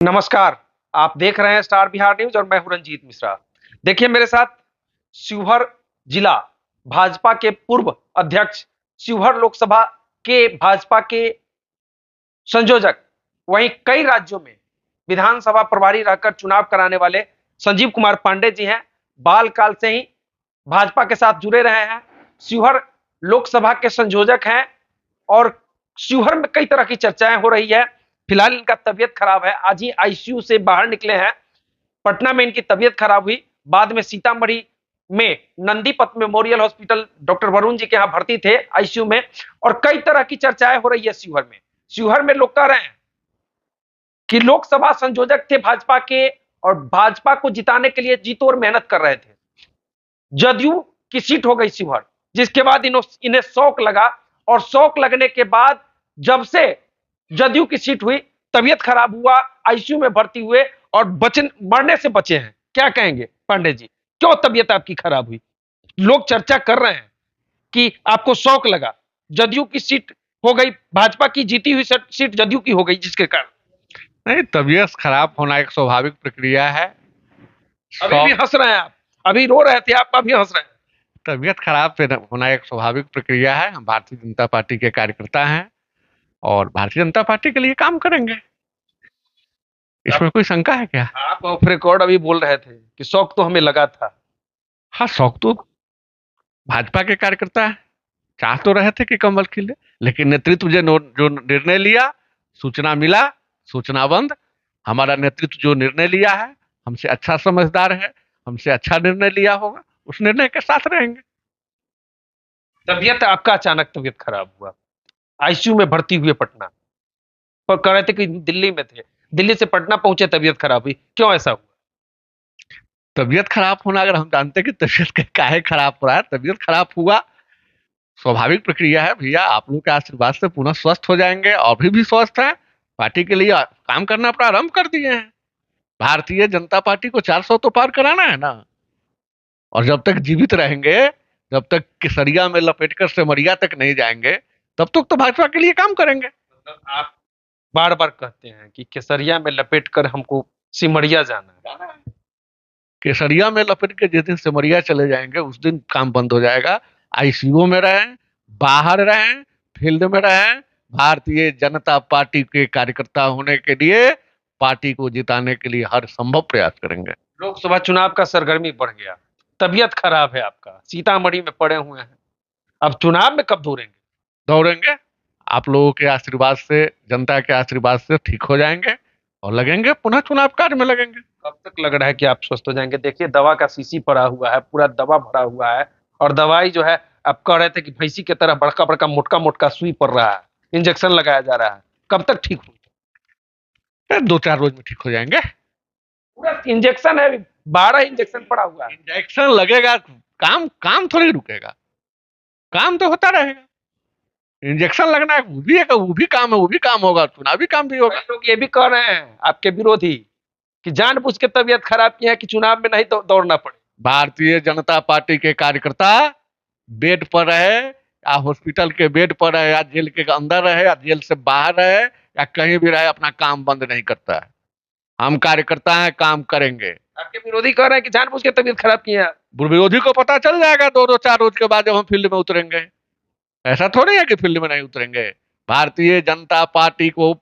नमस्कार। आप देख रहे हैं स्टार बिहार न्यूज और मैं हूं रंजीत मिश्रा। देखिए मेरे साथ शिवहर जिला भाजपा के पूर्व अध्यक्ष, शिवहर लोकसभा के भाजपा के संयोजक, वहीं कई राज्यों में विधानसभा प्रभारी रहकर चुनाव कराने वाले संजीव कुमार पांडे जी हैं। बाल काल से ही भाजपा के साथ जुड़े रहे हैं, शिवहर लोकसभा के संयोजक हैं और शिवहर में कई तरह की चर्चाएं हो रही है। फिलहाल इनका तबीयत खराब है, आज ही आईसीयू से बाहर निकले हैं। पटना में इनकी तबीयत खराब हुई, बाद में सीतामढ़ी में नंदीपत memorial hospital doctor Varun ji के यहाँ भर्ती थे आईसीयू में। और कई तरह की चर्चाएं हो रही है शिवहर में लोग कह रहे हैं कि लोकसभा संयोजक थे भाजपा के और भाजपा को जिताने के लिए जी तोड़ मेहनत कर रहे थे। जदयू की सीट हो गई शिवहर, जिसके बाद इन्हें शौक लगा और शौक लगने के बाद जब से जदयू की सीट हुई, तबीयत खराब हुआ, आईसीयू में भर्ती हुए और मरने से बचे हैं। क्या कहेंगे पांडे जी, क्यों तबीयत आपकी खराब हुई? लोग चर्चा कर रहे हैं कि आपको शौक लगा, जदयू की सीट हो गई, भाजपा की जीती हुई सीट जदयू की हो गई, जिसके कारण नहीं, तबीयत खराब होना एक स्वाभाविक प्रक्रिया है। अभी भी हंस रहे हैं आप, अभी रो रहे थे आप, अभी हंस रहे हैं। तबीयत खराब होना एक स्वाभाविक प्रक्रिया है। हम भारतीय जनता पार्टी के कार्यकर्ता हैं और भारतीय जनता पार्टी के लिए काम करेंगे। इसमें कोई शंका है क्या? आप ऑफ रिकॉर्ड अभी बोल रहे थे कि शौक तो हमें लगा था। हाँ, शौक तो भाजपा के कार्यकर्ता है, चाह तो रहे थे कि कमल खिले, लेकिन नेतृत्व जो निर्णय लिया, सूचना मिला, सूचनाबंद, हमारा नेतृत्व जो निर्णय लिया है, हमसे अच्छा समझदार है, हमसे अच्छा निर्णय लिया होगा, उस निर्णय के साथ रहेंगे। तबीयत आपका अचानक तबीयत खराब हुआ, आईसीयू में भर्ती हुए पटना, और कह रहे थे कि दिल्ली में थे, दिल्ली से पटना पहुंचे, तबीयत खराब हुई, क्यों ऐसा हुआ? तबीयत खराब होना, अगर हम जानते कि तबीयत काहे खराब हो रहा है, तबीयत खराब हुआ स्वाभाविक प्रक्रिया है भैया। आप लोग के आशीर्वाद से पुनः स्वस्थ हो जाएंगे और भी स्वस्थ है, पार्टी के लिए काम करना प्रारंभ कर दिए हैं। भारतीय जनता पार्टी को 400 तो पार कराना है ना, और जब तक जीवित रहेंगे, जब तक केसरिया में लपेटकर सिमरिया तक नहीं जाएंगे, तब तक तो भाजपा के लिए काम करेंगे। आप बार बार कहते हैं कि केसरिया में लपेट कर हमको सिमरिया जाना है। केसरिया में लपेट के जिस दिन सिमरिया चले जाएंगे, उस दिन काम बंद हो जाएगा। आईसीयू में रहें, बाहर रहें, फील्ड में रहें, भारतीय जनता पार्टी के कार्यकर्ता होने के लिए, पार्टी को जिताने के लिए हर संभव प्रयास करेंगे। लोकसभा चुनाव का सरगर्मी बढ़ गया, तबीयत खराब है आपका, सीतामढ़ी में पड़े हुए हैं, अब चुनाव में कब दौड़ेंगे? दौड़ेंगे, आप लोगों के आशीर्वाद से, जनता के आशीर्वाद से ठीक हो जाएंगे और लगेंगे, पुनः चुनाव कार्य में लगेंगे। कब तक लग रहा है कि आप स्वस्थ हो जाएंगे? देखिए दवा का शीशी पड़ा हुआ है, पूरा दवा भरा हुआ है, और दवाई जो है, आप कह रहे थे कि भैंसी की तरह बड़का बड़का मोटका मोटका सुई पड़ रहा है, इंजेक्शन लगाया जा रहा है, कब तक ठीक हो? 2-4 रोज में ठीक हो जाएंगे। पूरा इंजेक्शन है, 12 इंजेक्शन पड़ा हुआ है। इंजेक्शन लगेगा, काम काम थोड़ी रुकेगा, काम तो होता रहेगा। इंजेक्शन लगना है, वो भी काम है, वो भी काम होगा, चुनावी काम भी होगा। लोग ये भी कह रहे हैं आपके विरोधी कि जानबूझ के तबीयत खराब किया है कि चुनाव में नहीं दौड़ना पड़े। भारतीय जनता पार्टी के कार्यकर्ता बेड पर रहे या हॉस्पिटल के बेड पर रहे या जेल के अंदर रहे या जेल से बाहर रहे या कहीं भी रहे, अपना काम बंद नहीं करता है। हम कार्यकर्ता हैं, काम करेंगे। आपके विरोधी कह रहे हैं कि जानबूझ के तबीयत खराब किया है। विरोधी को पता चल जाएगा 2-4 रोज के बाद, जब हम फील्ड में उतरेंगे। ऐसा थोड़ी है कि फील्ड में नहीं उतरेंगे। भारतीय जनता पार्टी को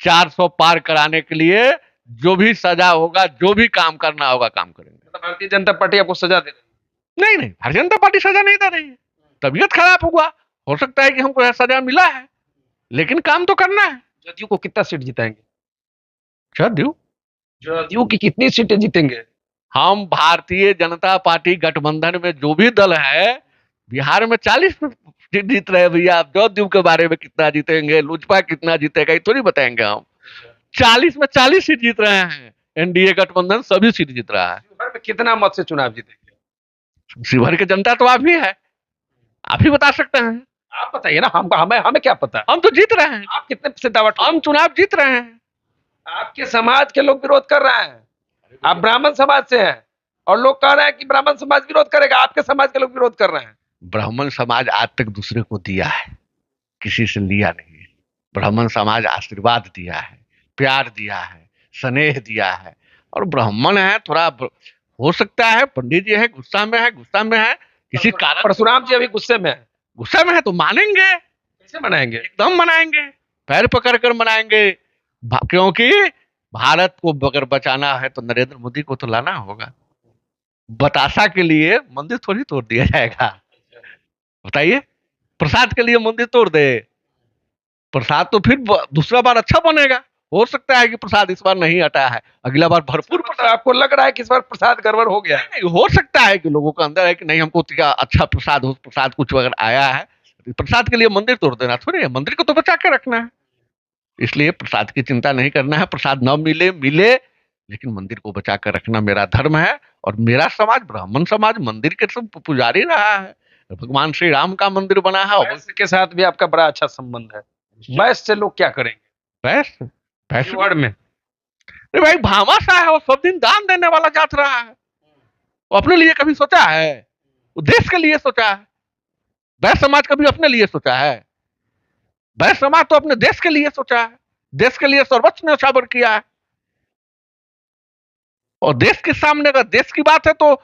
400 पार कराने के लिए जो भी सजा होगा, जो भी काम करना होगा, काम करेंगे। तो भारतीय जनता पार्टी आपको सजा दे रही नहीं नहीं, भारतीय जनता पार्टी सजा नहीं दे रही है। तबीयत खराब हुआ, हो सकता है कि हमको सजा मिला है, लेकिन काम तो करना है। जदयू को कितना सीट जिताएंगे? जदयू की कितनी सीटें जीतेंगे? हम भारतीय जनता पार्टी गठबंधन में जो भी दल है, बिहार में 40 सीट जीत रहे हैं भैया। आप जदयू के बारे में कितना जीतेंगे, लोजपा कितना जीतेगा, ये थोड़ी बताएंगे हम। 40 में 40 सीट जीत रहे हैं, एनडीए गठबंधन सभी सीट जीत रहा है। शिवहर में कितना मत से चुनाव जीतेंगे? शिवहर की जनता तो आप ही है, आप ही बता सकते हैं। आप बताइए ना, हमें क्या पता? हम तो जीत रहे हैं। आप कितने से दावा? हम चुनाव जीत रहे हैं। आपके समाज के लोग विरोध कर रहे हैं, आप ब्राह्मण समाज से हैं और लोग कह रहे हैं कि ब्राह्मण समाज विरोध करेगा, आपके समाज के लोग विरोध कर रहे हैं। ब्राह्मण समाज आज तक दूसरे को दिया है, किसी से लिया नहीं है। ब्राह्मण समाज आशीर्वाद दिया है, प्यार दिया है, स्नेह दिया है। और ब्राह्मण है, थोड़ा हो सकता है पंडित जी है, गुस्सा में है, किसी कारण परशुराम जी अभी गुस्से में है, गुस्सा में है तो मानेंगे, कैसे मनाएंगे? एकदम मनाएंगे, पैर पकड़ कर मनाएंगे। क्योंकि भारत को अगर बचाना है तो नरेंद्र मोदी को तो लाना होगा। बतासा के लिए मंदिर थोड़ी तोड़ दिया जाएगा, बताइए। प्रसाद के लिए मंदिर तोड़ दे, प्रसाद तो फिर दूसरा बार अच्छा बनेगा। हो सकता है कि प्रसाद इस बार नहीं हटा है, अगला बार भरपूर मतलब आपको लग रहा है कि इस बार प्रसाद गड़बड़ हो गया है? नहीं, हो सकता है कि लोगों का अंदर है कि नहीं, हमको अच्छा प्रसाद हो, प्रसाद कुछ अगर आया है, प्रसाद के लिए मंदिर तोड़ देना थोड़ी है, मंदिर को तो बचा के रखना है। इसलिए प्रसाद की चिंता नहीं करना है, प्रसाद न मिले मिले, लेकिन मंदिर को बचा कर रखना मेरा धर्म है। और मेरा समाज, ब्राह्मण समाज, मंदिर के सब पुजारी रहा है। भगवान श्री राम का मंदिर बना है। वैश्य के साथ भी आपका बड़ा अच्छा संबंध है। वैश्य से लोग क्या करेंगे वैश्य वैश्य शिवहर में? अरे भाई, भामाशाह है, वो सब दिन दान देने वाला जात रहा है। वो अपने लिए कभी सोचा है? वो देश के लिए सोचा है। वैश्य समाज कभी अपने लिए सोचा है? वैश्य समाज तो अपने देश के लिए सोचा है, देश के लिए सर्वोच्च न्योछावर किया है। और देश के सामने अगर देश की बात है तो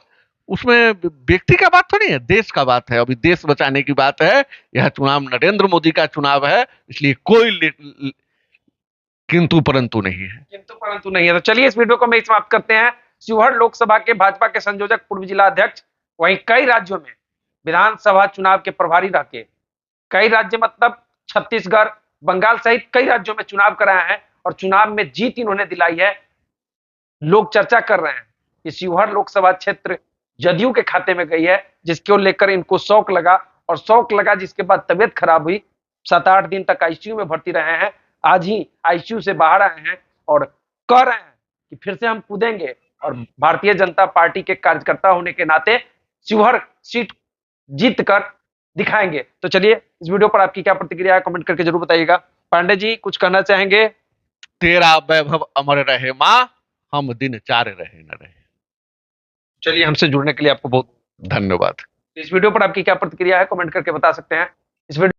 उसमें व्यक्ति का बात थोड़ी है, देश का बात है। अभी देश बचाने की बात है। यह चुनाव नरेंद्र मोदी का चुनाव है, इसलिए कोई किंतु परंतु नहीं है। किंतु परंतु नहीं है। तो चलिए इस वीडियो को मैं समाप्त करते हैं। शिवहर लोकसभा के भाजपा के संयोजक, पूर्व जिला अध्यक्ष, वहीं कई राज्यों में विधानसभा चुनाव के प्रभारी रह के, कई राज्य मतलब छत्तीसगढ़, बंगाल सहित कई राज्यों में चुनाव कराया है और चुनाव में जीत इन्होंने दिलाई है। लोग चर्चा कर रहे हैं कि शिवहर लोकसभा क्षेत्र जदयू के खाते में गई है, जिसको लेकर इनको शौक लगा, और शौक लगा जिसके बाद तबियत खराब हुई। 7-8 दिन तक आईसीयू में भर्ती रहे हैं। आज ही आईसीयू से बाहर आए हैं और कह रहे हैं कि फिर से हम कूदेंगे और भारतीय जनता पार्टी के कार्यकर्ता होने के नाते शिवहर सीट जीत कर दिखाएंगे। तो चलिए इस वीडियो पर आपकी क्या प्रतिक्रिया है, कमेंट करके जरूर बताइएगा। पांडे जी कुछ कहना चाहेंगे? तेरा वैभव अमर रहे माँ, हम दिन चार रहे न रहे। चलिए, हमसे जुड़ने के लिए आपको बहुत धन्यवाद। इस वीडियो पर आपकी क्या प्रतिक्रिया है, कमेंट करके बता सकते हैं। इस वीडियो